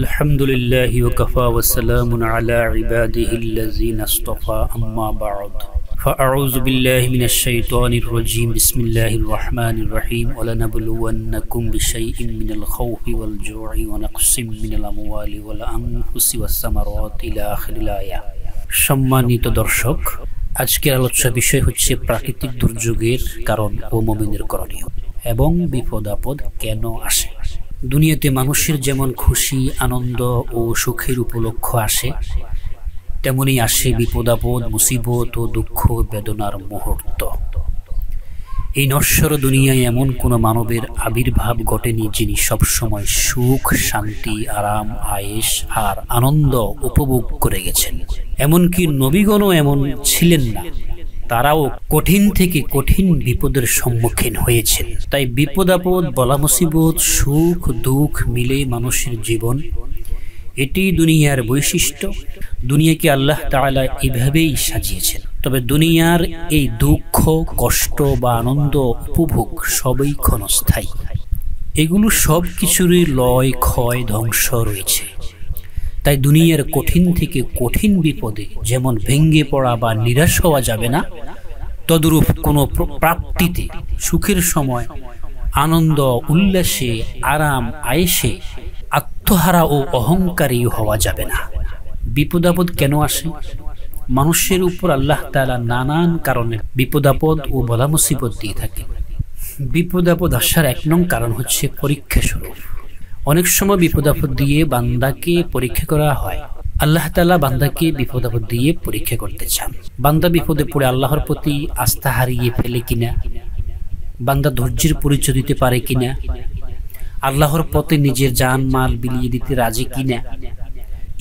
الحمد لله وكفى وسلام على عباده الذين اصطفى أما بعد فأعوذ بالله من الشيطان الرجيم بسم الله الرحمن الرحيم ولنبلونكم بشيء من الخوف والجوع ونقص من الأموال والأنفس والثمرات إلى آخر الآية সম্মানিত দর্শক আজকের আলোচ্য বিষয় হচ্ছে প্রাকৃতিক দুর্যোগের কারণ ও মুমিনের করণীয় এবং বিপদ আপদ কেন আসে। দুনিয়াতে মানুষের যেমন খুশি আনন্দ ও সুখের উপলক্ষ আসে, তেমনি আসে বিপদ আপদ মুসিবত ও দুঃখ বেদনার মুহূর্ত। এই নশ্বর দুনিয়ায় এমন কোনো মানবের আবির্ভাব ঘটেনি যিনি সবসময় সুখ শান্তি আরাম আয়েশ আর আনন্দ উপভোগ করে গেছেন। এমনকি নবীগণও এমন ছিলেন না, তারাও কঠিন থেকে কঠিন বিপদের সম্মুখীন হয়েছেন। তাই বিপদ আপদ বলা মুসিবত সুখ দুঃখ মিলে মানুষের জীবন, এটি দুনিয়ার বৈশিষ্ট্য। দুনিয়াকে আল্লাহ তাআলা এভাবেই সাজিয়েছেন। তবে দুনিয়ার এই দুঃখ কষ্ট বা আনন্দ উপভোগ সবই ক্ষণস্থায়ী। এগুলো সব কিছুরই লয় ক্ষয় ধ্বংস রয়েছে। তাই দুনিয়ার কঠিন থেকে কঠিন বিপদে যেমন ভেঙে পড়া বা নিরাশ হওয়া যাবে না, তদ্রূপ কোনো প্রাপ্তিতে সুখের সময় আনন্দ উল্লাসে আরাম আয়েশে আত্মহারা ও অহংকারী হওয়া যাবে না। বিপদ আপদ কেন আসে? মানুষের উপর আল্লাহ তাআলা নানান কারণে বিপদ আপদ ও বলা মুসিবত দিয়ে থাকে। বিপদ আপদ আসার এক নং কারণ হচ্ছে পরীক্ষা স্বরূপ। অনেক সময় বিপদ আপদ দিয়ে বান্দাকে পরীক্ষা করা হয়। আল্লাহ তাআলা বান্দাকে বিপদ আপদ দিয়ে পরীক্ষা করতে চান। বান্দা বিপদে পড়ে আল্লাহর প্রতি আস্থা হারিয়ে ফেলে কিনা, বান্দা ধৈর্যের পরিচয় দিতে পারে কিনা, আল্লাহর পথে নিজের জান মাল বিলিয়ে দিতে রাজি কিনা,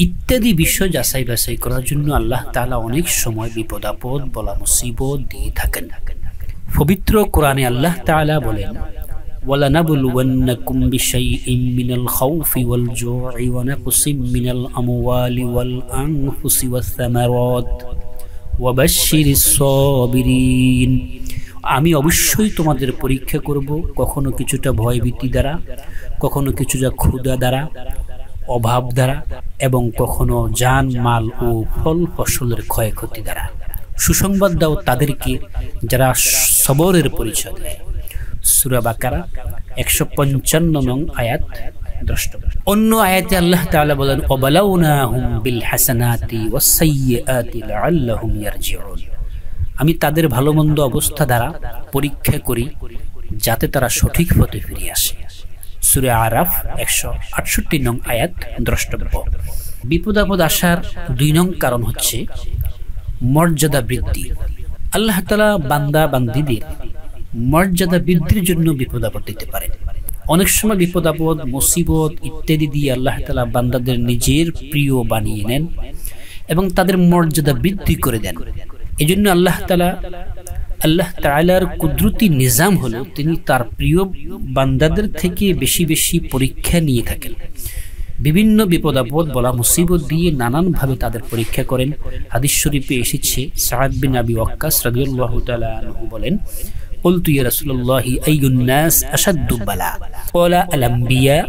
ইত্যাদি বিষয় যাচাই বাছাই করার জন্য আল্লাহ তাআলা অনেক সময় বিপদ আপদ বলা মুসিবত দিয়ে থাকেন। পবিত্র কোরআনে আল্লাহ তাআলা বলেন, وَلَنَبْلُوَنَّكُمْ بِشَيْءٍ مِّنَ الْخَوْفِ وَالْجُوعِ وَنَقْصٍ مِّنَ الْأَمْوَالِ وَالْأَنفُسِ وَالثَّمَرَاتِ وَبَشِّرِ الصَّابِرِينَ। আমি অবশ্যই তোমাদের পরীক্ষা করব, কখনো কিছুটা ভয়ভীতি দ্বারা, কখনো কিছুটা ক্ষুধা দ্বারা, অভাব দ্বারা এবং কখনো জান মাল ও ফল ফসলের ক্ষয়ক্ষতি দ্বারা। সুসংবাদ দাও তাদেরকে যারা সবরের পরিচয় দেয়। সূরা বাকারা 155 নং আয়াত দ্রষ্টব্য। অন্য আয়াতে আল্লাহ তাআলা বলেন, ওয়াবালাউনাহুম বিল হাসানাতি ওয়াস সাইয়্যাতি লাআল্লাহুম ইয়ারজিউন। আমি তাদের ভালো মন্দ অবস্থা দ্বারা পরীক্ষা করি যাতে তারা সঠিক পথে ফিরে আসে। সূরা আরাফ 168 নং আয়াত দ্রষ্টব্য। বিপদ আপদ আসার 2 নং কারণ হচ্ছে মর্যাদা বৃদ্ধি। আল্লাহ তাআলা বান্দা বান্দীদের মর্যাদা বৃদ্ধির জন্য বিপদ আপদ দিতে পারেন। অনেক সময় বিপদ আপদ মুসিবত ইত্যাদি দিয়ে আল্লাহ তাআলা বান্দাদের নিজের প্রিয় বানিয়ে নেন এবং তাদের মর্যাদা বৃদ্ধি করে দেন। এজন্য আল্লাহ তাআলার কুদরতি নিজাম হলো তিনি তার প্রিয় বান্দাদের থেকে বেশি বেশি পরীক্ষা নিয়ে থাকেন। বিভিন্ন বিপদ আপদ বলা মুসিবত দিয়ে নানানভাবে তাদের পরীক্ষা করেন। হাদিস শরীফে এসেছে, সাআদ বিন আবি ওয়াক্কাস রাদিয়াল্লাহু তাআলা আনহু বলেন, قلت يا رسول الله أي الناس أشد بلاء قال الأنبياء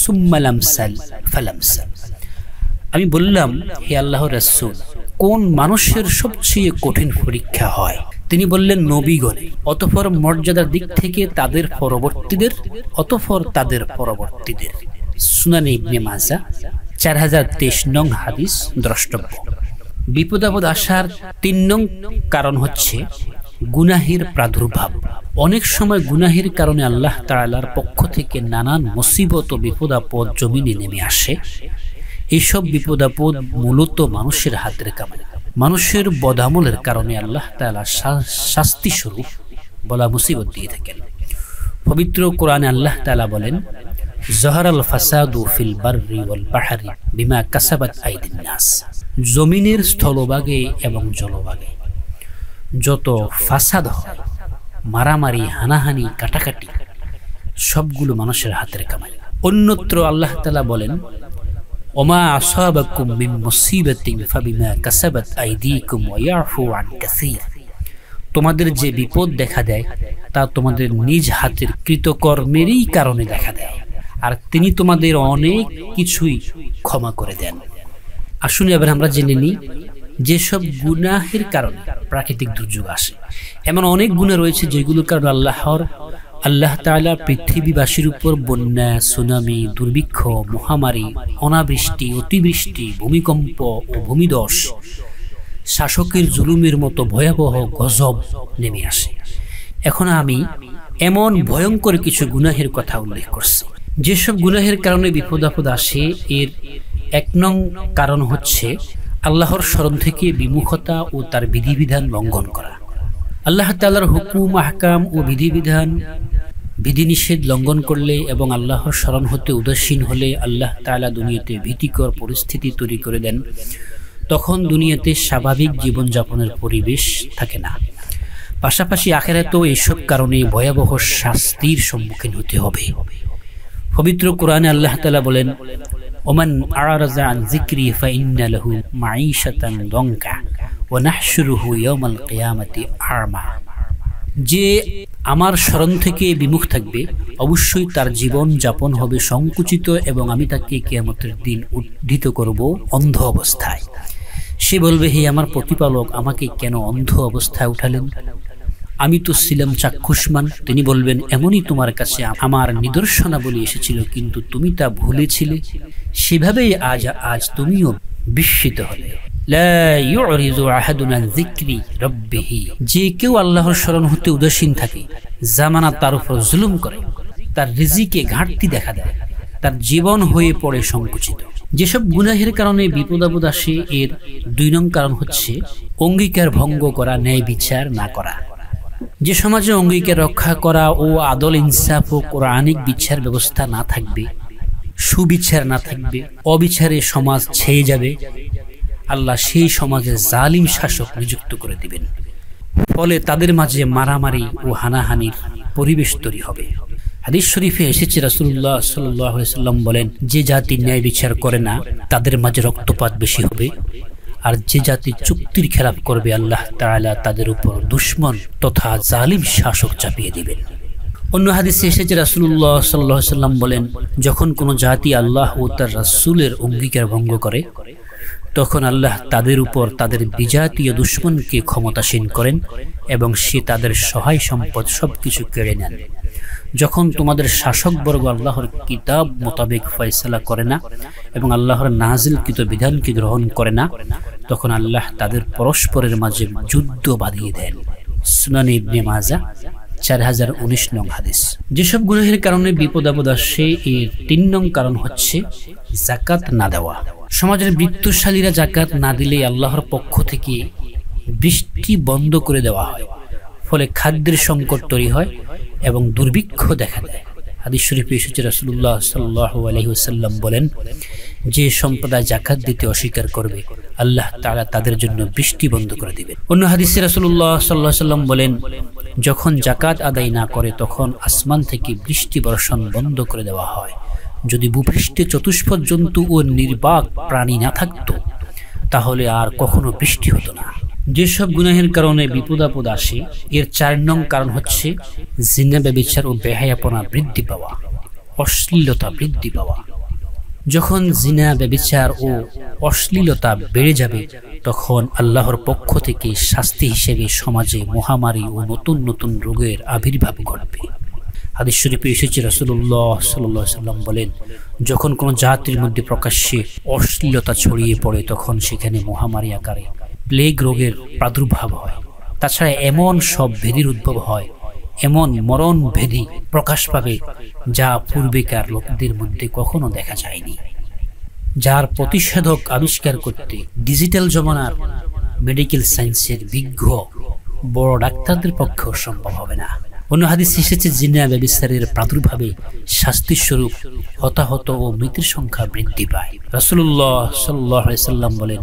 ثم الأمثل فالأمثل। আমি বললাম, হে আল্লাহর রাসূল, কোন মানুষের সবচেয়ে কঠিন পরীক্ষা হয়? তিনি বললেন, নবীগণের, অতঃপর মর্যাদার দিক থেকে তাদের পরবর্তীদের, অতঃপর তাদের পরবর্তীদের। সুনানে ইবনে মাজাহ 4023 নং হাদিস দ্রষ্টব্য। বিপদ আপদ আসার 3 নং কারণ হচ্ছে গুনাহের প্রাদুর্ভাব। অনেক সময় গুনাহের কারণে আল্লাহ তাআলার পক্ষ থেকে নানান মুসিবত ও বিপদ আপদ জমিনে নেমে আসে। এইসব বিপদ আপদ মূলত মানুষের হাতের কামাই। মানুষের বদামলের কারণে আল্লাহ তাআলা শাস্তি স্বরূপ বলা মুসিবত দিয়ে থাকেন। পবিত্র কোরআনে আল্লাহ তাআলা বলেন, যাহারাল ফাসাদু ফিল বাররি ওয়াল বাহরি বিমা কাসাবাত আইদিন নাস। জমিনের স্থলভাগে এবং জলভাগে যত ফাসাদ হয়, মারামারি হানাহানি কাটাকাটি, সবগুলো মানুষের হাতের কামাই। অন্যত্র আল্লাহ তাআলা বলেন, ওমা আসাবাকুম মিন মুসিবাতিন ফাবিমা কাসাবাত আইদিকুম ওয়া ইয়াফু আন কাসীর। তোমাদের যে বিপদ দেখা দেয় তা তোমাদের নিজ হাতের কৃতকর্মেরই কারণে দেখা দেয়, আর তিনি তোমাদের অনেক কিছুই ক্ষমা করে দেন। আসুন এবার আমরা জেনে নিই যেসব গুনাহের কারণে প্রাকৃতিক দুর্যোগ আসে। এমন অনেক গুনাহ রয়েছে যেগুলোর কারণে আল্লাহ তাআলা পৃথিবীবাসীর উপর বন্যা, সুনামি, দুর্ভিক্ষ, মহামারী, অনাবৃষ্টি, অতিবৃষ্টি, ভূমিকম্প ও ভূমিধস, শাসকের জুলুমের মতো ভয়াবহ গজব নেমে আসে। এখন আমি এমন ভয়ঙ্কর কিছু গুনাহের কথা উল্লেখ করছি। যেসব গুনাহের কারণে বিপদ আপদ আসে, এর 1 নং কারণ হচ্ছে আল্লাহর স্মরণ থেকে বিমুখতা ও তার বিধিবিধান লঙ্ঘন করা। আল্লাহ তাআলার হুকুম, আহকাম ও বিধিনিষেধ লঙ্ঘন করলে এবং আল্লাহর স্মরণ হতে উদাসীন হলে আল্লাহ তাআলা দুনিয়াতে ভীতিকর পরিস্থিতি তৈরি করে দেন। তখন দুনিয়াতে স্বাভাবিক জীবনযাপনের পরিবেশ থাকে না। পাশাপাশি আখিরাতেও এইসব কারণে ভয়াবহ শাস্তির সম্মুখীন হতে হবে। পবিত্র কোরআনে আল্লাহ তাআলা বলেন, ওমান আরাযা আন যিকরি ফাইন্না লাহু মাঈশাতান দঙ্কা ওয়া নাহশুরুহু ইয়াওমাল কিয়ামাতি আ'মা। যে আমার স্মরণ থেকে বিমুখ থাকবে অবশ্যই তার জীবন যাপন হবে সংকুচিত এবং আমি তাকে কিয়ামতের দিন উদ্ধৃত করব অন্ধ অবস্থায়। সে বলবে, হে আমার প্রতিপালক, আমাকে কেন অন্ধ অবস্থায় উঠালেন? আমি তো ছিলাম চাক্ষুষ্মান। তিনি বলবেন, এমনই তোমার কাছে আমার নিদর্শনাবলী এসেছিল, কিন্তু তুমি তা ভুলেছিলে। সেভাবেই আজ তুমিও বিস্মিত হলে। লা ইউরিযু আহাদুন আন যিকরি রাব্বিহি। যে কেউ আল্লাহর স্মরণ হতে উদাসীন থাকে, জামানা তার উপর জুলুম করে, তার রিজিকে ঘাটতি দেখা দেয়, তার জীবন হয়ে পড়ে সংকুচিত। যেসব গুনাহের কারণে বিপদ আপদ আসে, এর 2 নং কারণ হচ্ছে অঙ্গীকার ভঙ্গ করা, ন্যায় বিচার না করা। যে সমাজে অঙ্গীকার রক্ষা করা ও আদল, ইনসাফ ও কোরআনিক বিচার ব্যবস্থা না থাকবে, সুবিচার না থাকবে, অবিচারে সমাজ ছেয়ে যাবে, আল্লাহ সেই সমাজে জালিম শাসক নিযুক্ত করে দিবেন। ফলে তাদের মাঝে মারামারি ও হানাহানির পরিবেশ তৈরি হবে। হাদিস শরীফে এসেছে, রাসূলুল্লাহ সাল্লাল্লাহু আলাইহি ওয়াসাল্লাম বলেন, যে জাতি ন্যায় বিচার করে না তাদের মাঝে রক্তপাত বেশি হবে, আর যে জাতি চুক্তির খেলাপ করবে আল্লাহ তাআলা তাদের উপর দুশমন তথা জালিম শাসক চাপিয়ে দিবেন। অন্য হাদিসে এসেছে, রাসূলুল্লাহ সাল্লাল্লাহু আলাইহি ওয়াসাল্লাম বলেন, যখন কোনো জাতি আল্লাহ ও তার রাসূলের অঙ্গীকার ভঙ্গ করে তখন আল্লাহ তাদের উপর তাদের বিজাতীয় দুশমনকে ক্ষমতাসীন করেন এবং সে তাদের সহায় সম্পদ সবকিছু কেড়ে নেন। যখন তোমাদের শাসকবর্গ আল্লাহর কিতাব মোতাবেক ফয়সালা করে না এবং আল্লাহর নাজিলকৃত বিধানকে গ্রহণ করে না, তখন আল্লাহ তাদের পরস্পরের মাঝে যুদ্ধ বাঁধিয়ে দেন। সুনান ইবনে মাজাহ 4019 নং হাদিস। যেসব গুনাহের কারণে বিপদ আপদ আসে, এর 3 নং কারণ হচ্ছে যাকাত না দেওয়া। সমাজের বৃত্তশালীরা যাকাত না দিলে আল্লাহর পক্ষ থেকে বৃষ্টি বন্ধ করে দেওয়া হয়, ফলে খাদ্যের সংকট তৈরি হয় এবং দুর্ভিক্ষ দেখা দেয়। হাদিস শরীফে এসেছে, রাসূলুল্লাহ সাল্লাল্লাহু আলাইহি ওয়াসাল্লাম বলেন, যে সম্প্রদায় যাকাত দিতে অস্বীকার করবে আল্লাহ তাআলা তাদের জন্য বৃষ্টি বন্ধ করে দিবেন। অন্য হাদিসে রাসূলুল্লাহ সাল্লাল্লাহু আলাইহি ওয়াসাল্লাম বলেন, যখন যাকাত আদায় না করে তখন আসমান থেকে বৃষ্টি বর্ষণ বন্ধ করে দেওয়া হয়। যদি ভূপৃষ্ঠে চতুষ্পদ জন্তু ও নির্বাক প্রাণী না থাকতো তাহলে আর কখনো বৃষ্টি হতো না। যেসব গুনাহের কারণে বিপদ আপদ আসে, এর 4 নং কারণ হচ্ছে জিনা, ব্যভিচার ও বেহায়াপনা বৃদ্ধি পাওয়া, অশ্লীলতা বৃদ্ধি পাওয়া। যখন জিনা, ব্যভিচার ও অশ্লীলতা বেড়ে যাবে তখন আল্লাহর পক্ষ থেকে শাস্তি হিসেবে সমাজে মহামারী ও নতুন নতুন রোগের আবির্ভাব ঘটবে। হাদিস শরীফে এসেছে, রাসূলুল্লাহ সাল্লাল্লাহু আলাইহি ওয়াসাল্লাম বলেন, যখন কোনো জাতির মধ্যে প্রকাশ্যে অশ্লীলতা ছড়িয়ে পড়ে তখন সেখানে মহামারী আকারে প্লেগ রোগের প্রাদুর্ভাব হয়। তাছাড়া এমন সব ভেদির উদ্ভব হয়, এমন মরণ ভেদি প্রকাশ পাবে যা পূর্বেকার লোকদের মধ্যে কখনো দেখা যায়নি, যার প্রতিষেধক আবিষ্কার করতে ডিজিটাল জমানার মেডিকেল সায়েন্সের বিজ্ঞ বড় ডাক্তারদের পক্ষেও সম্ভব হবে না। অন্য হাদিসে এসেছে, জিনা ব্যভিচারের প্রাদুর্ভাবে শাস্তির স্বরূপ হতাহত ও মৃতের সংখ্যা বৃদ্ধি পায়। রাসূলুল্লাহ সাল্লাল্লাহু আলাইহি ওয়াসাল্লাম বলেন,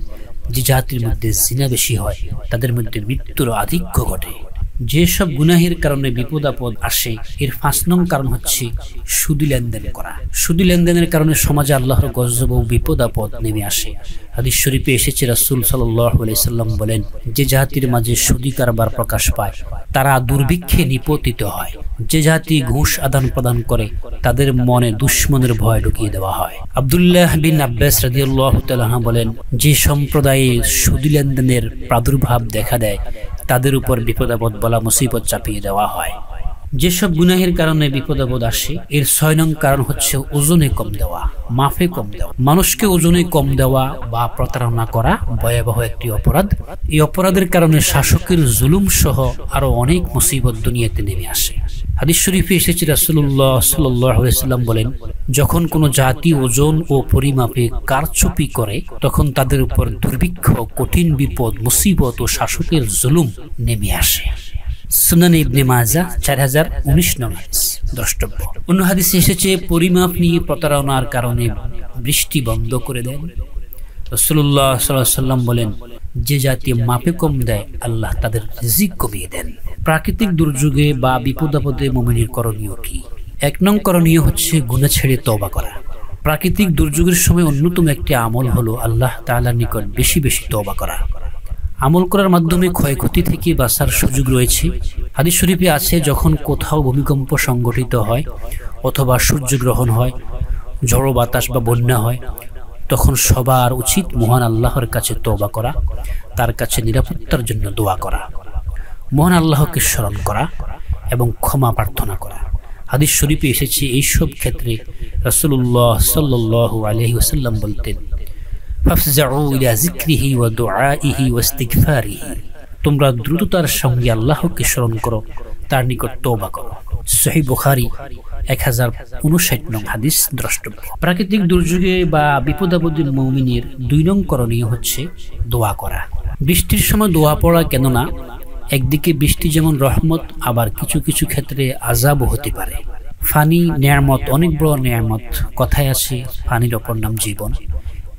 যে জাতির মধ্যে জিনা বেশি হয় তাদের মধ্যে মৃত্যুর আধিক্য ঘটে। যেসব গুনাহের কারণে বিপদ আপদ আসে এর ৫ নং কারণ হচ্ছে সুদি লেনদেন করা। সুদি লেনদেনের কারণে সমাজে আল্লাহর গজব ও বিপদ আপদ নেমে আসে। হাদিস শরীফে এসেছে, রাসূল সাল্লাল্লাহু আলাইহি সাল্লাম বলেন, যে জাতির মাঝে সুদি কারবার প্রকাশ পায় তারা দুর্ভিক্ষে নিপতিত হয়। যে জাতি ঘুষ আদান প্রদান করে তাদের মনে দুশ্মনের ভয় ঢুকিয়ে দেওয়া হয়। আব্দুল্লাহ বিন আব্বাস রাদিয়াল্লাহু তাআলা বলেন, যে সম্প্রদায়ে সুদি লেনদেনের প্রাদুর্ভাব দেখা দেয় তাদের উপর বিপদ আপদ বলা মুসিবত চাপিয়ে দেওয়া হয়। যেসব গুনাহের কারণে বিপদ আপদ আসে এর ৬ নং কারণ হচ্ছে ওজনে কম দেওয়া, মাফে কম দেওয়া। মানুষকে ওজনে কম দেওয়া বা প্রতারণা করা ভয়াবহ একটি অপরাধ। এই অপরাধের কারণে শাসকের জুলুম সহ আরো অনেক মুসিবত দুনিয়াতে নেমে আসে। হাদিস শরীফে এসেছে, রাসূলুল্লাহ সাল্লাল্লাহু আলাইহি সাল্লাম বলেন, যখন কোনো জাতি ওজন ও পরিমাপে কারচুপি করে তখন তাদের উপর দুর্ভিক্ষ, কঠিন বিপদ, মুসিবত ও শাসকের জুলুম নেমে আসে। সুনান ইবনে মাজাহ 4019 নং হাদিস। দ্রষ্টব্য, অন্য হাদিসে এসেছে, পরিমাপ নিয়ে প্রতারণার কারণে বৃষ্টি বন্ধ করে দেন। রাসূলুল্লাহ সাল্লাল্লাহু আলাইহি সাল্লাম বলেন, যে জাতি মাপে কম দেয় আল্লাহ তাদের রিজিক কমিয়ে দেন। প্রাকৃতিক দুর্যোগে বা বিপদ আপদে মুমিনের করণীয় কি? ১ নং করণীয় হচ্ছে গুনাহ ছেড়ে তওবা করা। প্রাকৃতিক দুর্যোগের সময় অন্যতম একটি আমল হলো আল্লাহ তাআলার নিকট বেশি বেশি তওবা করা। আমল করার মাধ্যমে ক্ষয়ক্ষতি থেকে বাঁচার সুযোগ রয়েছে। হাদিস শরীফে আছে, যখন কোথাও ভূমিকম্প সংঘটিত হয় অথবা সূর্যগ্রহণ হয়, ঝড়ো বাতাস বা বন্যা হয়, তখন সবার উচিত মহান আল্লাহর কাছে তওবা করা, তার কাছে নিরাপত্তার জন্য দোয়া করা, মহান আল্লাহকে স্মরণ করা এবং ক্ষমা প্রার্থনা করা। হাদিস শরীফে এসেছে, এইসব ক্ষেত্রে রাসূলুল্লাহ সাল্লাল্লাহু আলাইহি ওয়াসাল্লাম বলতেন, ফাফজাউ ইলা যিকরিহি ওয়া দুআইহি ওয়া ইস্তিগফারিহি, তোমরা দ্রুততার সঙ্গে আল্লাহকে স্মরণ করো, তার নিকট তওবা করো। সহিহ বুখারী 1059 নং হাদিস। দ্রষ্টব্য, প্রাকৃতিক দুর্যোগে বা বিপদ আপদে মুমিনের ২ নং করণীয় হচ্ছে দোয়া করা। বৃষ্টির সময় দোয়া পড়া, কেননা একদিকে বৃষ্টি যেমন রহমত, আবার কিছু কিছু ক্ষেত্রে আযাবও হতে পারে। পানি নেয়ামত, অনেক বড় নেয়ামত। কথায় আছে, পানির অপর নাম জীবন।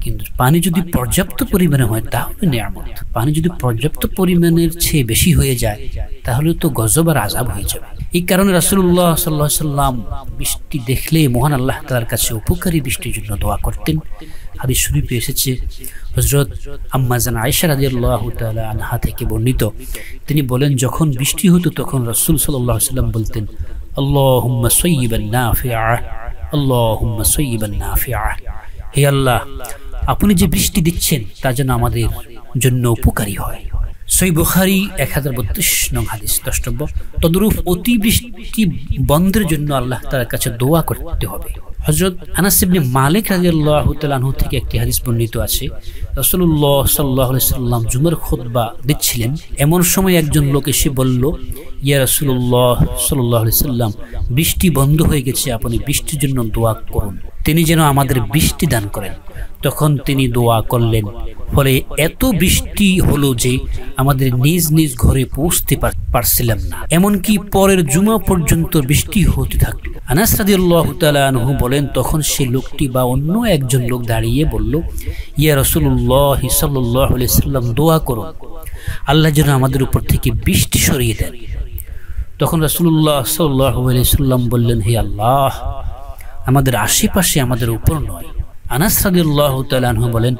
কিন্তু পানি যদি পর্যাপ্ত পরিমাণে হয় তাহলে নেয়ামত। পানি যদি পর্যাপ্ত পরিমাণের চেয়ে বেশি হয়ে যায় তাহলে তো গজব আর আযাব হয়ে যাবে। এই কারণে রাসূলুল্লাহ সাল্লাল্লাহু আলাইহি সাল্লাম বৃষ্টি দেখলে মহান আল্লাহ তাআলার কাছে উপকারী বৃষ্টির জন্য দোয়া করতেন। হাদিস শরীফে এসেছে, হযরত আম্মা জান আয়েশা রাদিয়াল্লাহু তাআলা আনহা থেকে বর্ণিত, তিনি বলেন, যখন বৃষ্টি হতো তখন রাসূল সাল্লাল্লাহু আলাইহি সাল্লাম বলতেন, আল্লাহুম্মা সাইয়্যিবান নাফিআ, আল্লাহুম্মা সাইয়্যিবান নাফিআ, হে আল্লাহ, আপনি যে বৃষ্টি দিচ্ছেন তা যেন আমাদের জন্য উপকারী হয়। সহিহ বুখারী 1032 নং হাদিস। দ্রষ্টব্য, তদরূপ অতিবৃষ্টি বন্ধের জন্য আল্লাহ তাআলার কাছে দোয়া করতে হবে। হযরত আনাস ইবনে মালিক রাদিয়াল্লাহু তাআলা আনহু থেকে একটি হাদিস বর্ণিত আছে, রাসূলুল্লাহ সাল্লাল্লাহু আলাইহি সাল্লাম জুমার খুতবা দিচ্ছিলেন। এমন সময় একজন লোক এসে বলল, ইয়া রাসূলুল্লাহ সাল্লাল্লাহু আলাইহি সাল্লাম, বৃষ্টি বন্ধ হয়ে গেছে, আপনি বৃষ্টির জন্য দোয়া করুন, তিনি যেন আমাদের বৃষ্টি দান করেন। তখন তিনি দোয়া করলেন, ফলে এত বৃষ্টি হলো যে আমাদের নিজ নিজ ঘরে পৌঁছতে পারছিলাম না, এমনকি পরের জুমা পর্যন্ত বৃষ্টি হতে থাকলো। আনাস রাদিয়াল্লাহু তাআলা আনহু বলেন, তখন সেই লোকটি বা অন্য একজন লোক দাঁড়িয়ে বলল, ইয়া রাসূলুল্লাহ সাল্লাল্লাহু আলাইহি সাল্লাম, দোয়া করুন আল্লাহ যেন আমাদের উপর থেকে বৃষ্টি সরিয়ে দেন। তখন রাসূলুল্লাহ সাল্লাল্লাহু আলাইহি সাল্লাম বললেন, হে আল্লাহ, আমাদের আশেপাশে, আমাদের উপর নয়। আনাস রাদিয়াল্লাহু তাআলা আনহু বলেন,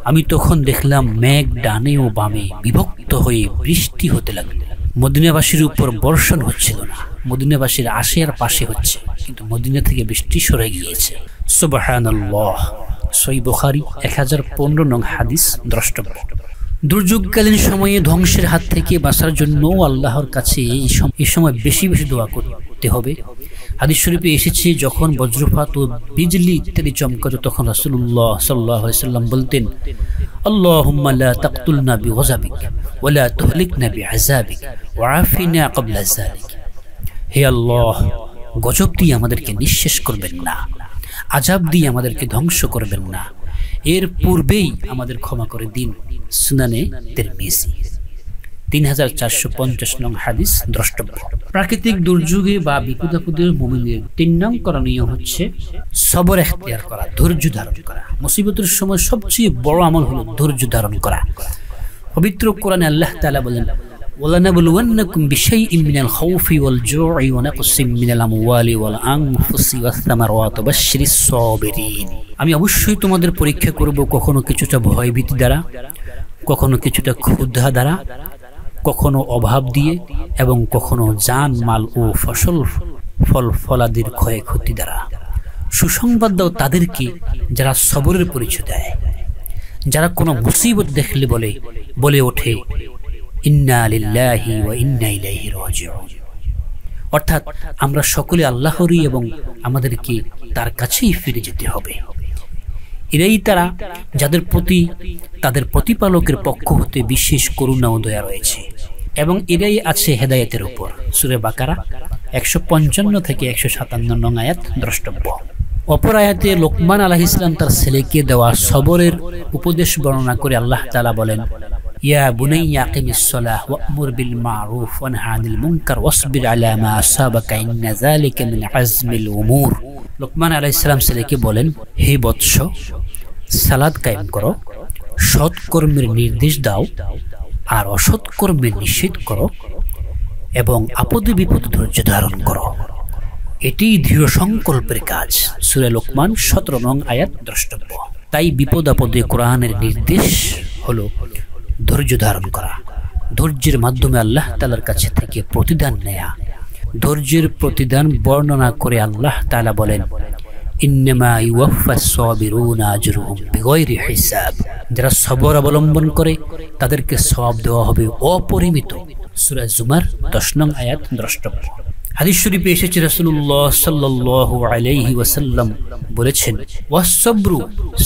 আমি তখন দেখলাম মেঘ ডানে ও বামে বিভক্ত হয়ে বৃষ্টি হতে লাগলো। মদিনাবাসীর উপর বর্ষণ হচ্ছিল না, মদিনাবাসীর আশে আর পাশে হচ্ছে, কিন্তু মদিনা থেকে বৃষ্টি সরে গিয়েছে। সুবহানাল্লাহ। সহিহ বুখারী 1015 নং হাদিস। দ্রষ্টব্য, দুর্যোগকালীন সময়ে ধ্বংসের হাত থেকে বাঁচার জন্য আল্লাহর কাছে এই সময় বেশি বেশি দোয়া করতে হবে। হাদিস শরীফে এসেছে, যখন বজ্রপাত ও বিজলি ইত্যাদি চমকাতো তখন রাসূলুল্লাহ সাল্লাল্লাহু আলাইহি সাল্লাম বলতেন, আল্লাহুম্মা লা তাকতুলনা বিগযাবিক ওয়া লা তুহলিকনা বিআযাবিক ওয়া আফিনা ক্বাবলা যালিক, হে আল্লাহ, গজব দিয়ে আমাদেরকে নিঃশেষ করবেন না, আযাব দিয়ে আমাদেরকে ধ্বংস করবেন না, এর পূর্বেই আমাদের ক্ষমা করে দিন। সুনানে তিরমিজি 3450 নং হাদিস। দ্রষ্টব্য, প্রাকৃতিক দুর্যোগে বা বিপদ আপদে মুমিনের 3 নং করণীয় হচ্ছে সবর এখতিয়ার করা, ধৈর্য ধারণ করা। মুসিবতের সময় সবচেয়ে বড় আমল হলো ধৈর্য ধারণ করা। পবিত্র কোরআনে আল্লাহ তাআলা বলেন, ওয়ালানাবলুওয়ান্নাকুম বিশাইইম মিনাল খাউফি ওয়াল জু'i ওয়া নাকসিম মিনাল আমওয়ালি ওয়াল আনফুসি ওয়াস সামারাতি ওয়াবাশশিরিস সাবিরিন। আমি অবশ্যই তোমাদের পরীক্ষা করব, কখনো কিছুটা ভয়ভীতি দ্বারা, কখনো কিছুটা ক্ষুধা দ্বারা, কখনো অভাব দিয়ে, এবং কখনো জান মাল ও ফল ফলাদির ক্ষয়ক্ষতি দ্বারা। সুসংবাদ দাও তাদেরকে যারা সবরের পরিচয় দেয়, যারা কোনো মুসিবত দেখলে বলে ওঠে ইন্না লিল্লাহি ওয়া ইন্না ইলাইহি রাজিউন, অর্থাৎ আমরা সকলে আল্লাহরই এবং আমাদেরকে তার কাছেই ফিরে যেতে হবে। এরাই তারা যাদের প্রতি তাদের প্রতিপালকের পক্ষ হতে বিশেষ করুণা ও দয়া রয়েছে, এবং এরাই আছে হেদায়েতের উপর। সূরা বাকারা 155 থেকে 157 নং আয়াত দ্রষ্টব্য। অপর আয়াতে লোকমান আলাইহিস সালাম তার ছেলেকে দেওয়া সবরের উপদেশ বর্ণনা করে আল্লাহ তাআলা বলেন, ইয়া বুনাইয়া আকিমিস সালাহ ওয়া'মুর বিল মা'রুফ ওয়ানহা আনিল মুনকার ওয়াসবির আলা মা আসাবাকা ইন্না যালিকা মিন আজমিল উমুর। লোকমান আলাইহিস সালাম ছেলেকে বলেন, হে বৎস, সালাত কায়েম করো, সৎ কর্মের নির্দেশ দাও আর অসৎ কর্মের নিষেধ করো, এবং আপদে বিপদে ধৈর্য ধারণ করো, এটি দৃঢ় সংকল্পের কাজ। সূরা লোকমান 17 নং আয়াত দ্রষ্টব্য। তাই বিপদ আপদে কোরআনের নির্দেশ হলো ধৈর্য ধারণ করা, ধৈর্যের মাধ্যমে আল্লাহ তাআলার কাছে থেকে প্রতিদান নেয়া। ধৈর্যের প্রতিদান বর্ণনা করে আল্লাহ তাআলা বলেন, ইন্নামা ইউওয়াফাস সাবিরুনা আজরুহুম বিগাইরি হিসাব। যারা সবর অবলম্বন করে তাদেরকে সওয়াব দেওয়া হবে অপরিমিত। সূরা জুমার 10 নং আয়াত দ্রষ্টব্য। হাদিস শরীফে এসেছে রাসূলুল্লাহ সাল্লাল্লাহু আলাইহি ওয়াসাল্লাম বলেছেন, ওয়াস-সাবরু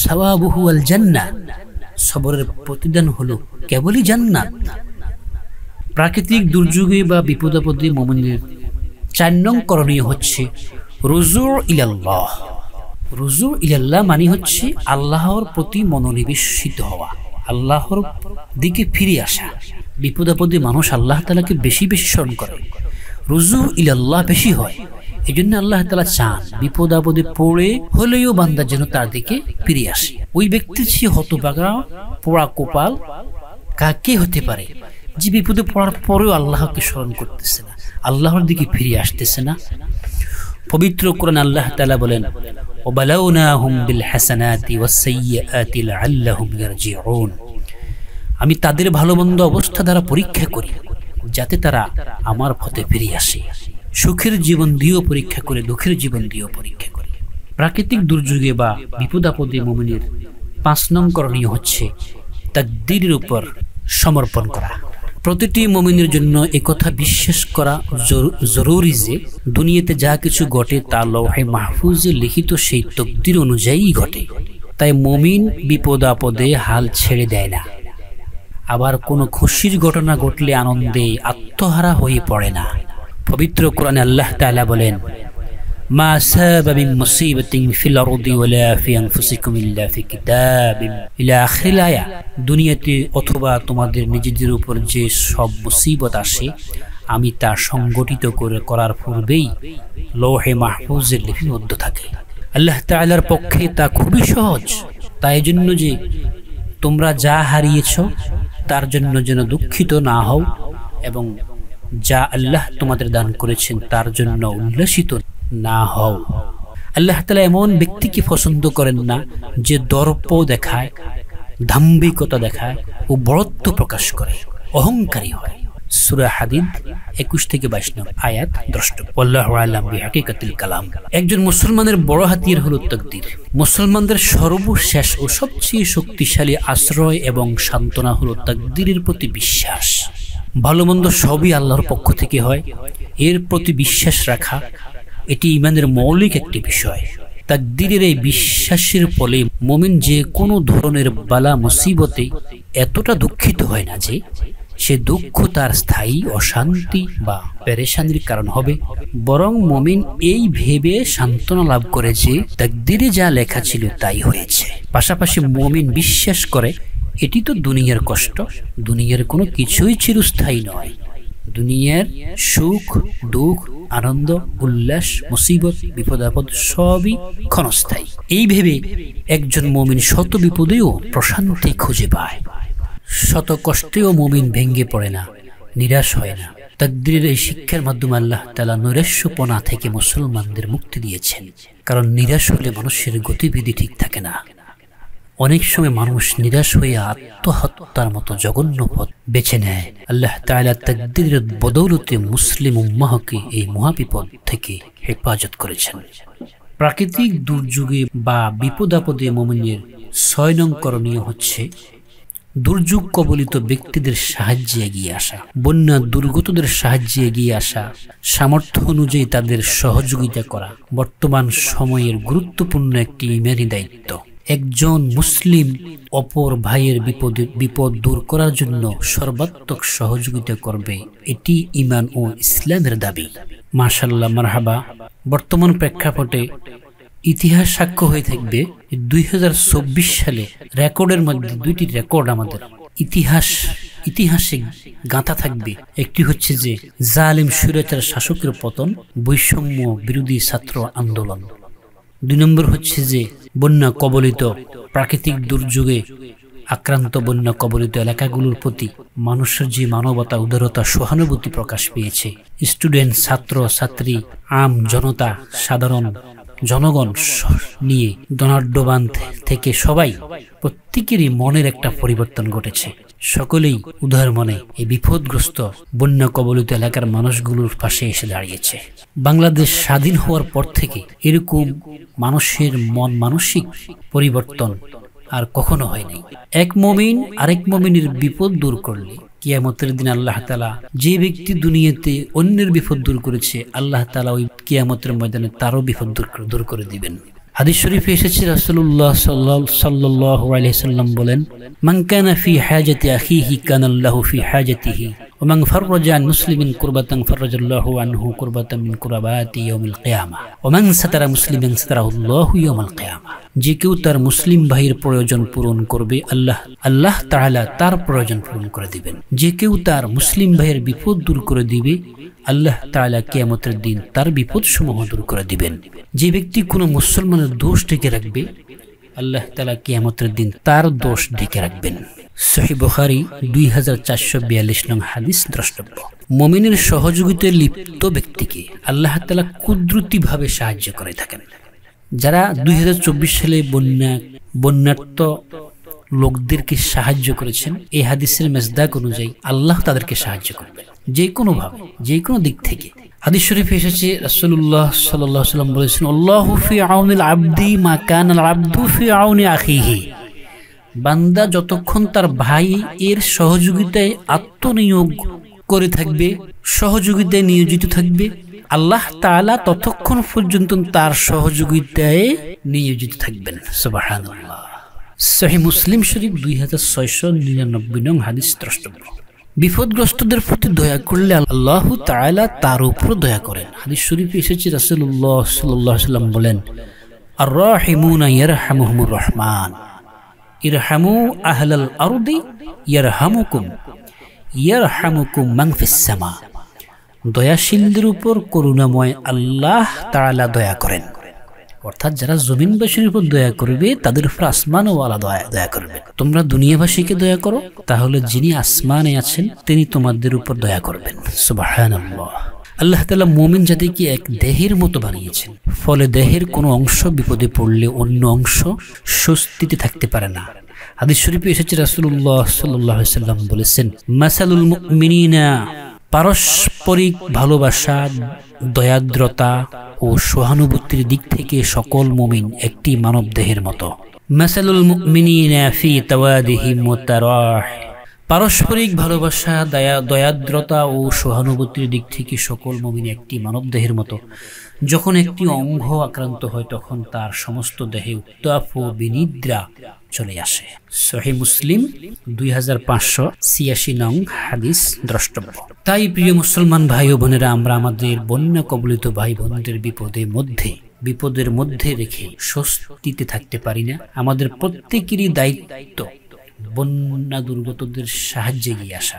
সাওয়াবুহু আল জান্নাহ। সবরের প্রতিদান হলো কেবলই জান্নাত। প্রাকৃতিক দুর্যোগে বা বিপদাপদে মুমিনের 4 নং করণীয় হচ্ছে রুজু ইলাল্লাহ। রুজু ইলাল্লাহ মানে হচ্ছে আল্লাহর প্রতি মনোনিবেশিত হওয়া, আল্লাহর দিকে ফিরে আসা। বিপদাপদে মানুষ আল্লাহ তাআলাকে বেশি বেশি স্মরণ করে, রুজু ইলাল্লাহ বেশি হয়। এই জন্য আল্লাহ তাআলা চান বিপদ আপদে পড়ে হলেও বান্দা যেন তার দিকে ফিরে আসে। ওই ব্যক্তির সে হতভাগা পোড়া কপাল কাকে হতে পারে যে বিপদে পড়ার পরেও আল্লাহকে স্মরণ করতেছে না, আল্লাহর দিকে ফিরে আসতেছে না। পবিত্র কোরআন আল্লাহ তাআলা বলেন, ওয়াবালাউনাহুম বিল হাসানাতি ওয়াস সাইয়্যাতি লাআল্লাহুম ইয়ারজিউন। আমি তাদের ভালো মন্দ অবস্থা দ্বারা পরীক্ষা করি যাতে তারা আমার পথে ফিরে আসে। সুখের জীবন দিয়েও পরীক্ষা করে, দুঃখের জীবন দিয়েও পরীক্ষা করে। প্রাকৃতিক দুর্যোগে বা বিপদ আপদে মুমিনের 5 নং করণীয় হচ্ছে তাকদীরের উপর সমর্পণ করা। প্রতিটি মুমিনের জন্য একথা বিশ্বাস করা জরুরি যে দুনিয়াতে যা কিছু ঘটে তা লৌহে মাহফুজে লিখিত সেই তকদির অনুযায়ী ঘটে। তাই মুমিন বিপদ আপদে হাল ছেড়ে দেয় না, আবার কোনো খুশির ঘটনা ঘটলে আনন্দে আত্মহারা হয়ে পড়ে না। পবিত্র কোরআনে আল্লাহ তাআলা বলেন, মা আসাবা মিন মুসিবাতিন ফিল আরদি ওয়ালা ফি আনফুসিকুম ইল্লা ফি কিতাবিন ইলা আখিরিল আয়া। দুনিয়াতে অথবা তোমাদের নিজেদের উপর যে সব মুসিবত আসে আমি তা সংগঠিত করার পূর্বেই লৌহে মাহফুজে লিপিবদ্ধ থাকে। আল্লাহ তাআলার পক্ষে তা খুবই সহজ। তাই জন্য যে তোমরা যা হারিয়েছ তার জন্য যেন দুঃখিত না হও, এবং যা আল্লাহ তোমাদের দান করেছেন তার জন্য উল্লাসিত না হও। আল্লাহ তাআলা এমন ব্যক্তিকে পছন্দ করেন না যে দর্প দেখায়, দাম্ভিকতা দেখায় ও বড়ত্ব প্রকাশ করে, অহংকারী হয়। সূরা হাদিদ 21 থেকে 22 নং আয়াত দ্রষ্টব্য। আল্লাহু আ'লাম বিহাকিকাতিল কালাম। একজন মুসলমানের বড় হাতিয়ার হলো তাকদীর। মুসলমানদের সর্বশেষ ও সবচেয়ে শক্তিশালী আশ্রয় এবং সান্ত্বনা হলো তাকদীরের প্রতি বিশ্বাস। ভালো মন্দ সবই আল্লাহর পক্ষ থেকে হয়, এর প্রতি বিশ্বাস রাখা এটি ঈমানের মৌলিক একটি বিষয়। তাকদীরের এই বিশ্বাসের ফলে মুমিন যে কোনো ধরনের বালা মুসিবতে এতটা দুঃখিত হয় না যে সে দুঃখ তার স্থায়ী অশান্তি বা পেরেশানির কারণ হবে, বরং মুমিন এই ভেবে সান্ত্বনা লাভ করে যে তাকদীরে যা লেখা ছিল তাই হয়েছে। পাশাপাশি মুমিন বিশ্বাস করে এটি তো দুনিয়ার কষ্ট, দুনিয়ার কোনো কিছুই চিরস্থায়ী নয়। দুনিয়ার সুখ দুঃখ আনন্দ উল্লাস মুসিবত বিপদ আপদ সবই ক্ষণস্থায়ী। এই ভেবে একজন মুমিন শত বিপদেও প্রশান্তি খুঁজে পায়, শত কষ্টেও মুমিন ভেঙে পড়ে না, নিরাশ হয় না। তাকদীরের এই শিক্ষার মাধ্যমে আল্লাহ তাআলা নৈরাশ্যপনা থেকে মুসলমানদের মুক্তি দিয়েছেন। কারণ নিরাশ হলে মানুষের গতিবিধি ঠিক থাকে না। অনেক সময় মানুষ নিরাশ হয়ে আত্মহত্যার মতো জঘন্য পথ বেছে নেয়। আল্লাহ তাআলা তাকদীরের বদৌলতে মুসলিম উম্মাহকে এই মহাবিপদ থেকে হেফাজত করেছেন। প্রাকৃতিক দুর্যোগে বা বিপদ আপদে মুমিনের ৬ নং করণীয় হচ্ছে দুর্যোগ কবলিত ব্যক্তিদের সাহায্যে এগিয়ে আসা, বন্যা দুর্গতদের সাহায্যে এগিয়ে আসা, সামর্থ্য অনুযায়ী তাদের সহযোগিতা করা বর্তমান সময়ের গুরুত্বপূর্ণ একটি ইমানি দায়িত্ব। একজন মুসলিম অপর ভাইয়ের বিপদ দূর করার জন্য সর্বাত্মক সহযোগিতা করবে, এটি ঈমান ও ইসলামের দাবি। মাশাআল্লাহ, মারহাবা। বর্তমান প্রেক্ষাপটে ইতিহাস সাক্ষ্য হয়ে থাকবে 2024 সালে রেকর্ডের মধ্যে 2টি রেকর্ড আমাদের ইতিহাসে গাঁথা থাকবে। একটি হচ্ছে যে জালিম স্বৈরাচার শাসকের পতন, বৈষম্য বিরোধী ছাত্র আন্দোলন। 2 নম্বর হচ্ছে যে বন্যা কবলিত, প্রাকৃতিক দুর্যোগে আক্রান্ত বন্যা কবলিত এলাকাগুলোর প্রতি মানুষের যে মানবতা, উদারতা, সহানুভূতি প্রকাশ পেয়েছে। স্টুডেন্ট, ছাত্র ছাত্রী, আম জনতা, সাধারণ জনগণ নিয়ে ধনাঢ্যবান থেকে সবাই, প্রত্যেকেরই মনের একটা পরিবর্তন ঘটেছে। সকলেই উদার মনে এই বিপদগ্রস্ত বন্যা কবলিত এলাকার মানুষগুলোর পাশে এসে দাঁড়িয়েছে। বাংলাদেশ স্বাধীন হওয়ার পর থেকে এরকম মানুষের মন মানসিক পরিবর্তন আর কখনো হয় নাই। এক মুমিন আরেক মুমিনের বিপদ দূর করলে কিয়ামতের দিন আল্লাহ তাআলা যে ব্যক্তি দুনিয়াতে অন্যের বিপদ দূর করেছে, আল্লাহ তাআলা ওই কিয়ামতের ময়দানে তারও বিপদ দূর করে দিবেন। হাদিস শরীফে এসেছে রাসূলুল্লাহ সাল্লাল্লাহু আলাইহি সাল্লাম বলেন, মান কানা ফি হাজাতি আখিহি কানা আল্লাহু ফি হাজাতিহি ওয়া মান ফাররাজা আন মুসলিমিন কুরবাতান ফাররাজাল্লাহু আনহু কুরবাতান মিন কুরাবাতি ইয়াউমিল কিয়ামা ওয়া মান সাতারা মুসলিমান সাতারাহুল্লাহু ইয়াউমাল কিয়ামা। যে কেউ তার মুসলিম ভাইয়ের প্রয়োজন পূরণ করবে, আল্লাহ তাআলা তার প্রয়োজন পূরণ করে দিবেন। যে কেউ তার মুসলিম ভাইয়ের বিপদ দূর করে দিবে, আল্লাহ তাআলা কিয়ামতের দিন তার বিপদ সমূহ দূর করে দিবেন। যে ব্যক্তি কোনো মুসলমানের দোষ ঢেকে রাখবে, আল্লাহ তাআলা কিয়ামতের দিন তার দোষ ঢেকে রাখবেন। সহিহ বুখারী 2442 নং হাদিস দ্রষ্টব্য। মুমিনের সহযোগিতায় লিপ্ত ব্যক্তিকে আল্লাহ তাআলা কুদরতিভাবে সাহায্য করে থাকেন। যারা 2024 সালে বন্যার্ত লোকদেরকে সাহায্য করেছেন, এই হাদিসের মেসদাক অনুযায়ী আল্লাহ তাদেরকে সাহায্য করবেন যে কোনো ভাবে, যে কোনো দিক থেকে। হাদিস শরীফে এসেছে রাসূলুল্লাহ সাল্লাল্লাহু আলাইহি ওয়াসাল্লাম বলেছেন, আল্লাহু ফি আউনিল আবদি মা কানাল আবদু ফি আউনি আখিহি। বান্দা যতক্ষণ তার ভাই এর সহযোগিতায় আত্মনিয়োগ করে থাকবে, সহযোগিতায় নিয়োজিত থাকবে, আল্লাহ তাআলা ততক্ষণ পর্যন্ত তার সহযোগিতায় নিয়োজিত থাকবেন। সুবহানাল্লাহ। সহিহ মুসলিম শরীফ 2699 নং হাদিস দ্রষ্টব্য। বিপদগ্রস্তদের প্রতি দয়া করলে আল্লাহ তাআলা তার উপর দয়া করেন। হাদিস শরীফে এসেছে রাসূলুল্লাহ সাল্লাল্লাহু আলাইহি ওয়াসাল্লাম বলেন, আর রাহিমুনা ইয়ারহামুহুমুর রহমান ইরহামু আহলাল আরদি ইয়ারহামুকুম মান ফিস সামা। দয়াশীলদের উপর করুণাময় আল্লাহ তাআলা দয়া করেন। অর্থাৎ যারা জমিনবাসীর উপর দয়া করবে, তাদের উপর আসমানওয়ালা দয়া করবে। তোমরা দুনিয়াবাসীকে দয়া করো, তাহলে যিনি আসমানে আছেন তিনি তোমাদের উপর দয়া করবেন। সুবহানাল্লাহ। আল্লাহ তাআলা মুমিন জাতিকে এক দেহের মতো বানিয়েছেন, ফলে দেহের কোনো অংশ বিপদে পড়লে অন্য অংশ স্বস্তিতে থাকতে পারে না। হাদিস শরীফে এসেছে রাসূলুল্লাহ সাল্লাল্লাহু আলাইহি ওয়াসাল্লাম বলেছেন, মাসালুল মুমিনিনা, পারস্পরিক ভালোবাসা, দয়াদ্রতা ও সহানুভূতির দিক থেকে সকল মুমিন একটি মানব দেহের মতো। মাসালুল মুমিনিনা ফি তাওয়াদিহিম ওয়া তারাহ। পারস্পরিক ভালোবাসা, দয়াদ্রতা ও সহানুভূতির দিক থেকে সকল মুমিন একটি মানব দেহের মতো। যখন একটি অঙ্গ আক্রান্ত হয়, তখন তার সমস্ত দেহে উত্তাপ ও বিনিদ্রা চলে আসে। সহিহ মুসলিম 2586 নং হাদিস দ্রষ্টব্য। তাই প্রিয় মুসলমান ভাই ও বোনেরা, আমরা আমাদের বন্যা কবলিত ভাই বোনদের বিপদের মধ্যে রেখে স্বস্তিতে থাকতে পারি না। আমাদের প্রত্যেকেরই দায়িত্ব বন্যা দুর্গতদের সাহায্যে এগিয়ে আসা,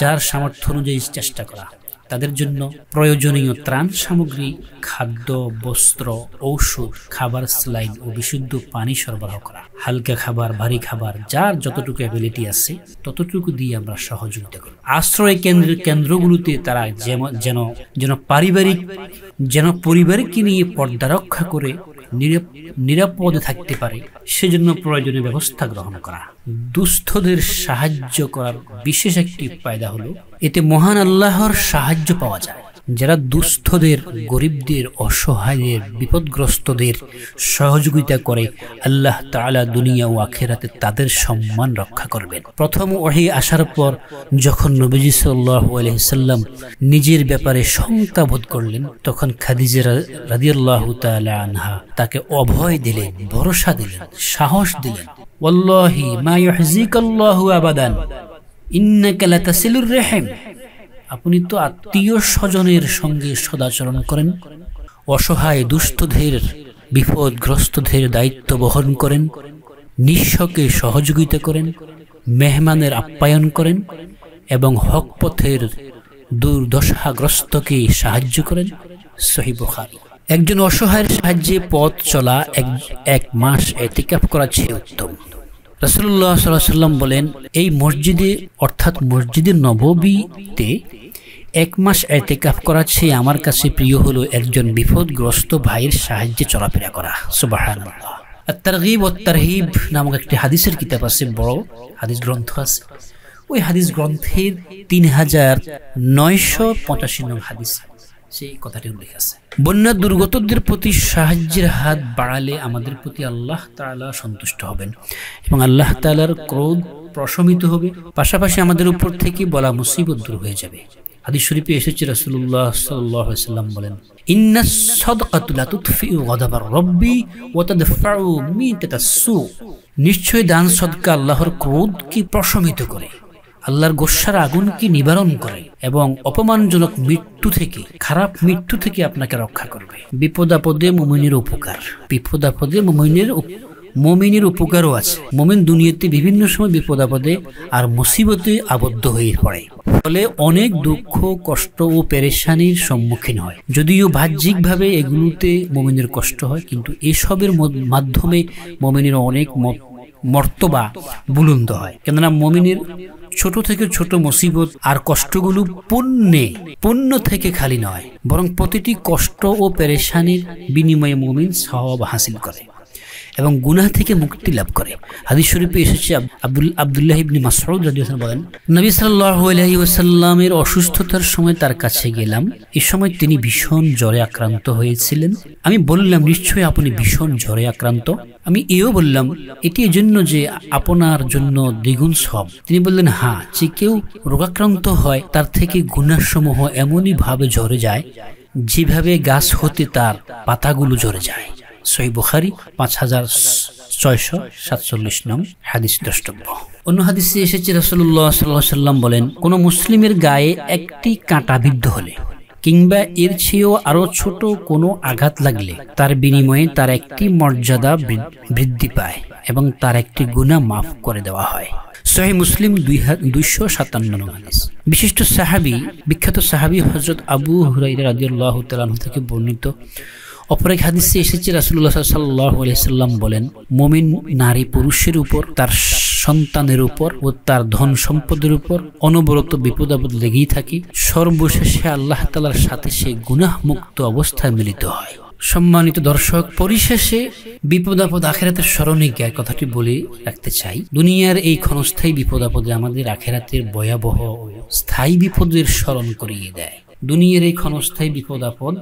যার সামর্থ্য অনুযায়ী চেষ্টা করা। তাদের জন্য প্রয়োজনীয় ত্রাণ সামগ্রী, খাদ্য, বস্ত্র, ঔষধ, খাবার, স্যালাইন ও বিশুদ্ধ পানি সরবরাহ করা। হালকা খাবার, ভারী খাবার, যার যতটুকু অ্যাবিলিটি আছে ততটুকু দিয়ে আমরা সহযোগিতা করি। আশ্রয় কেন্দ্রগুলোতে তারা যেন পরিবারকে নিয়ে পর্দা রক্ষা করে নিরাপদে থাকতে পারে, সেজন্য প্রয়োজনীয় ব্যবস্থা গ্রহণ করা। দুস্থদের সাহায্য করার বিশেষ একটি ফায়দা হলো এতে মহান আল্লাহর সাহায্য পাওয়া যায়। যারা দুস্থদের, গরিবদের, অসহায়দের, বিপদগ্রস্তদের সহযোগিতা করে আল্লাহ তাআলা দুনিয়া ও আখিরাতে তাদের সম্মান রক্ষা করবেন। প্রথম ওহী আসার পর যখন নবীজি সাল্লাল্লাহু আলাইহি সাল্লাম নিজের ব্যাপারে শঙ্কা বোধ করলেন, তখন খাদিজা রাদিয়াল্লাহু তাআলা আনহা তাকে অভয় দিলেন, ভরসা দিলেন, সাহস দিলেন। ওয়াল্লাহি মা ইউহজিকাল্লাহু আবাদান ইন্নাকা লাতাসিলুর রাহিম। আপনি তো আত্মীয় স্বজনের সঙ্গে সদাচরণ করেন, অসহায় দুস্থদের, বিপদগ্রস্তদের দায়িত্ব বহন করেন, নিঃস্বকে সহযোগিতা করেন, মেহমানের আপ্যায়ন করেন এবং হক পথের দুর্দশাগ্রস্তকে সাহায্য করেন। সহিহ বুখারী। একজন অসহায়ের সাহায্যে পথ চলা এক মাস ইতিকাফ করা চেয়ে উত্তম। রাসূলুল্লাহ সাল্লাল্লাহু আলাইহি ওয়াসাল্লাম বলেন, এই মসজিদে অর্থাৎ মসজিদে নববীতে এক মাস ইতিকাফ করা চেয়ে আমার কাছে প্রিয় হলো একজন বিপদগ্রস্ত ভাইয়ের সাহায্যে চলাফেরা করা। সুবহানাল্লাহ। আত-তারগীব ওয়াত তারহিব নামক একটি হাদিসের কিতাব আছে, বড় হাদিস গ্রন্থ আছে। ওই হাদিস গ্রন্থের 3985 নং হাদিস সেই কথাটি উল্লেখ আছে। বন্যা দুর্গতদের প্রতি সাহায্যের হাত বাড়ালে আমাদের প্রতি আল্লাহ তাআলা সন্তুষ্ট হবেন এবং আল্লাহ তাআলার ক্রোধ প্রশমিত হবে। পাশাপাশি আমাদের উপর থেকে বলা মুসিবত দূর হয়ে যাবে। হাদিস শরীফে এসেছে, রাসূলুল্লাহ সাল্লাল্লাহু আলাইহি ওয়াসাল্লাম বলেন, ইন্নাস সাদকাতু লা তুতফিউ গাদাবার রাব্বি ওয়া তাদফাউ মিতাতাস সু। নিশ্চয় দান সদকা আল্লাহর ক্রোধকে প্রশমিত করে, আল্লাহর গোসার আগুনকে নিবারণ করে এবং অপমানজনক মৃত্যু থেকে, খারাপ মৃত্যু থেকে আপনাকে রক্ষা করবে। বিপদাপদে মুমিনের উপকার। বিপদাপদে মুমিনের উপকারও আছে। মুমিন দুনিয়াতে বিভিন্ন সময় বিপদাপদে আর মুসিবতে আবদ্ধ হয়ে পড়ে, ফলে অনেক দুঃখ, কষ্ট ও পেরেশানির সম্মুখীন হয়। যদিও বাহ্যিকভাবে এগুলোতে মুমিনের কষ্ট হয়, কিন্তু এসবের মাধ্যমে মুমিনের অনেক মর্তবা বুলন্দ হয়। কেননা মুমিনের ছোট থেকে ছোট মুসিবত আর কষ্টগুলো পুণ্য থেকে খালি নয়, বরং প্রতিটি কষ্ট ও পেরেশানির বিনিময়ে মুমিন সওয়াব হাসিল করে এবং গুনাহ থেকে মুক্তি লাভ করে। হাদিস শরীফে এসেছে, আব্দুল্লাহ ইবনে মাসউদ রাদিয়াল্লাহু আনহু বলেন, নবী সাল্লাল্লাহু আলাইহি ওয়াসাল্লামের অসুস্থতার সময় তার কাছে গেলাম। এই সময় তিনি ভীষণ জ্বরে আক্রান্ত হয়েছিলেন। আমি বললাম, নিশ্চয়ই আপনি ভীষণ জ্বরে আক্রান্ত। আমি এও বললাম, এটি এজন্য যে আপনার জন্য দ্বিগুণ সওয়াব। তিনি বললেন, হ্যাঁ, যে কেউ রোগাক্রান্ত হয় তার থেকে গুনাহসমূহ এমনই ভাবে ঝরে যায় যেভাবে গাছ হতে তার পাতাগুলো ঝরে যায়। সহিহ বুখারী 5647 নং হাদিস দ্রষ্টব্য। অন্য হাদিসে এসেছে, রাসূলুল্লাহ সাল্লাল্লাহু আলাইহি ওয়াসাল্লাম বলেন, কোন মুসলিমের গায়ে একটি কাঁটা বিদ্ধ হলে কিংবা এর চেয়েও আরো ছোট কোনো আঘাত লাগলে তার বিনিময়ে তার একটি মর্যাদা বৃদ্ধি পায় এবং তার একটি গুনাহ মাফ করে দেওয়া হয়। সহিহ মুসলিম 257 নং হাদিস। বিশিষ্ট সাহাবী, বিখ্যাত সাহাবী হযরত আবু হুরায়রা রাদিয়াল্লাহু তাআলা আনহু থেকে বর্ণিত অপর এক হাদিসে এসেছে, রাসূলুল্লাহ সাল্লাল্লাহু আলাইহি ওয়াসাল্লাম বলেন, মুমিন নারী পুরুষের উপর, তার সন্তানের উপর ও তার ধন সম্পদের উপর অনবরত বিপদ আপদ লেগেই থাকে। সর্বশেষে আল্লাহ তাআলার সাথে সে গুনাহ মুক্ত অবস্থায় মিলিত হয়। সম্মানিত দর্শক, পরিশেষে বিপদ আপদ আখিরাতের স্মরণে গিয়ে কথাটি বলে রাখতে চাই, দুনিয়ার এই ক্ষণস্থায়ী বিপদ আপদে আমাদের আখিরাতের ভয়াবহ ও স্থায়ী বিপদের স্মরণ করিয়ে দেয়। দুনিয়ার এই ক্ষণস্থায়ী বিপদ আপদ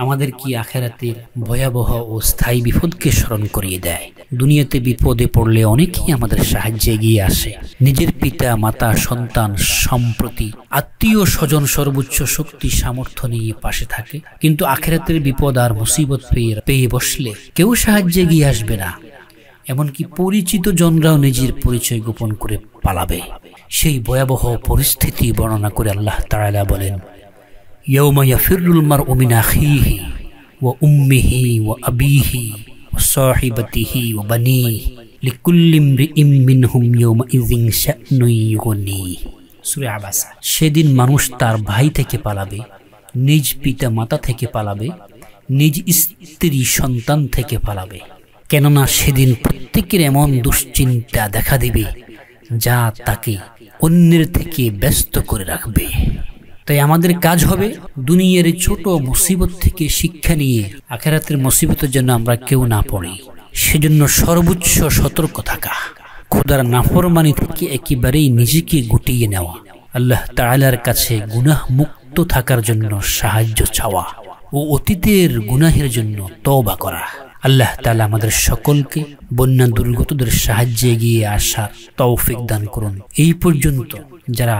আমাদের কি আখিরাতের ভয়াবহ ও স্থায়ী বিপদকে স্মরণ করিয়ে দেয়। দুনিয়াতে বিপদে পড়লে অনেকেই আমাদের সাহায্যে এগিয়ে আসে। নিজের পিতা, মাতা, সন্তান, সম্প্রতি, আত্মীয় স্বজন সর্বোচ্চ শক্তি সামর্থ্য নিয়ে পাশে থাকে। কিন্তু আখিরাতের বিপদ আর মুসিবত পেয়ে বসলে কেউ সাহায্যে এগিয়ে আসবে না। এমনকি পরিচিত জনরাও নিজের পরিচয় গোপন করে পালাবে। সেই ভয়াবহ পরিস্থিতি বর্ণনা করে আল্লাহ তাআলা বলেন, ইয়াউমা ইয়াফিরুল মারউ মিন আখিহি ওয়া উম্মিহি ওয়া আবিহি ওয়া সাহিবাতিহি ওয়া বানিহি লিকুল্লি ইমরিইম মিনহুম ইয়াউমা ইযিন শা'নুন ইউগনি। সূরা আবাসা। সেদিন মানুষ তার ভাই থেকে পালাবে, নিজ পিতা মাতা থেকে পালাবে, নিজ স্ত্রী সন্তান থেকে পালাবে। কেননা সেদিন প্রত্যেকের এমন দুশ্চিন্তা দেখা দিবে যা তাকে অন্যের থেকে ব্যস্ত করে রাখবে। তাই আমাদের কাজ হবে দুনিয়ার ছোট মুসিবত থেকে শিক্ষা নিয়ে আখিরাতের মুসিবতের জন্য আমরা কেউ না পড়ি। সেজন্য সর্বোচ্চ সতর্ক থাকা, খোদার নাফরমানি থেকে একেবারেই নিজেকে গুটিয়ে নেওয়া, আল্লাহ তাআলার কাছে গুনাহ মুক্ত থাকার জন্য সাহায্য চাওয়া ও অতীতের গুনাহের জন্য তওবা করা। আল্লাহ তাআলা আমাদের সকলকে বন্যা দুর্গতদের সাহায্যে এগিয়ে আসার তৌফিক দান করুন। এই পর্যন্ত যারা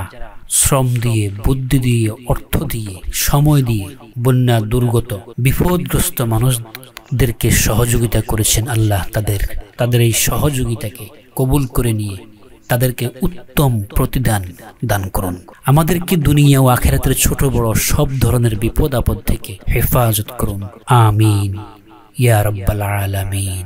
শ্রম দিয়ে, বুদ্ধি দিয়ে, অর্থ দিয়ে, সময় দিয়ে বন্যা দুর্গত বিপদগ্রস্ত মানুষদেরকে সহযোগিতা করেছেন, আল্লাহ তাদের এই সহযোগিতাকে কবুল করে নিয়ে তাদেরকে উত্তম প্রতিদান দান করুন। আমাদেরকে দুনিয়া ও আখিরাতের ছোট বড় সব ধরনের বিপদ আপদ থেকে হেফাজত করুন। আমিন ইয়া রাব্বাল আলামিন।